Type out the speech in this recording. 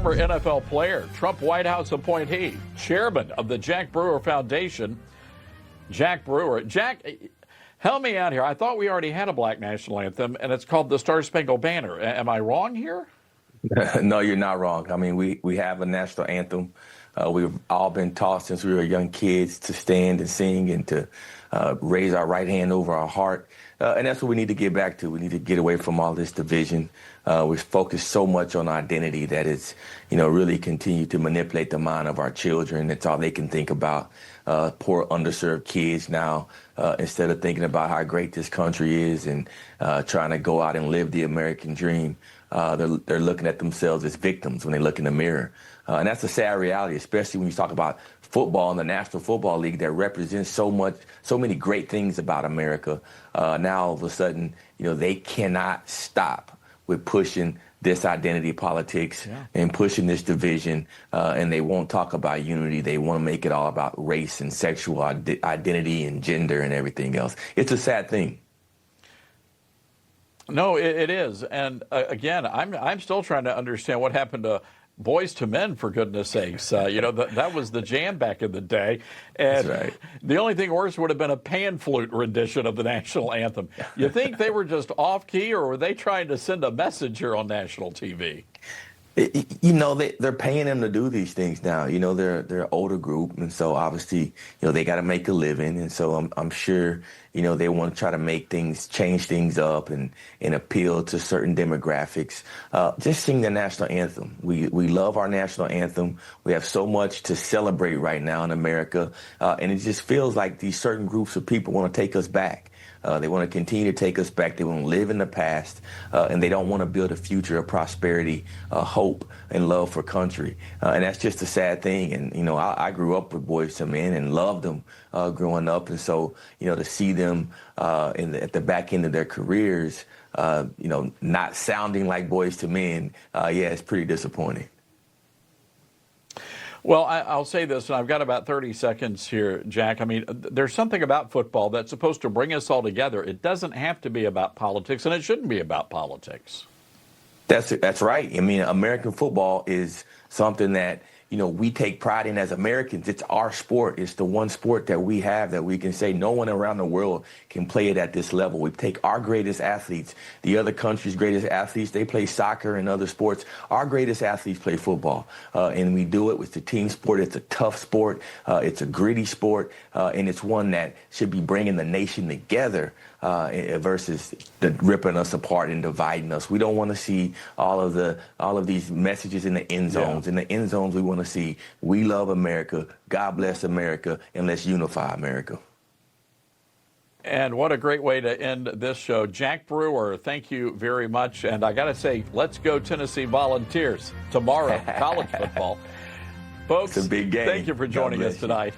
Former NFL player, Trump White House appointee, chairman of the Jack Brewer Foundation, Jack Brewer. Jack, help me out here. I thought we already had a black national anthem, and it's called the Star-Spangled Banner. Am I wrong here? No, you're not wrong. I mean, we have a national anthem. We've all been taught since we were young kids to stand and sing and to raise our right hand over our heart. And that's what we need to get back to. We need to get away from all this division. We focus so much on identity that it's, really continue to manipulate the mind of our children. That's all they can think about. Poor underserved kids now, instead of thinking about how great this country is and trying to go out and live the American dream, they're looking at themselves as victims when they look in the mirror. And that's a sad reality, especially when you talk about football and the National Football League that represents so many great things about America. Now, all of a sudden, they cannot stop with pushing this identity politics and pushing this division, and they won't talk about unity. They want to make it all about race and sexual identity and gender and everything else. It's a sad thing. No, it is. And again, I'm still trying to understand what happened to Boys to Men, for goodness sakes. That was the jam back in the day. And That's right. The only thing worse would have been a pan flute rendition of the national anthem. You think they were just off key, or were they trying to send a message here on national TV? They're paying them to do these things now. They're an older group, and so obviously, they got to make a living, and so I'm sure, they want to try to change things up and appeal to certain demographics. Just sing the national anthem. We love our national anthem. We have so much to celebrate right now in America, and it just feels like these certain groups of people want to take us back. They want to continue to take us back. They want to live in the past, and they don't want to build a future of prosperity, hope, and love for country. And that's just a sad thing. And, I grew up with Boys to Men and loved them growing up. And so, to see them at the back end of their careers, not sounding like Boys to Men, it's pretty disappointing. Well, I'll say this, and I've got about 30 seconds here, Jack. I mean, there's something about football that's supposed to bring us all together. It doesn't have to be about politics, and it shouldn't be about politics. That's right. I mean, American football is something that, we take pride in as Americans. It's our sport. It's the one sport that we have that we can say no one around the world can play it at this level. We take our greatest athletes, the other country's greatest athletes, they play soccer and other sports. Our greatest athletes play football, and we do it with the team sport. It's a tough sport. It's a gritty sport, and it's one that should be bringing the nation together versus ripping us apart and dividing us. We don't want to see all of these messages in the end zones. In the end zones, we want to see we love America, God bless America, and let's unify America. And what a great way to end this show. Jack Brewer, thank you very much. And I got to say, let's go Tennessee Volunteers tomorrow, college football. Folks, it's a big game. Thank you for joining us tonight.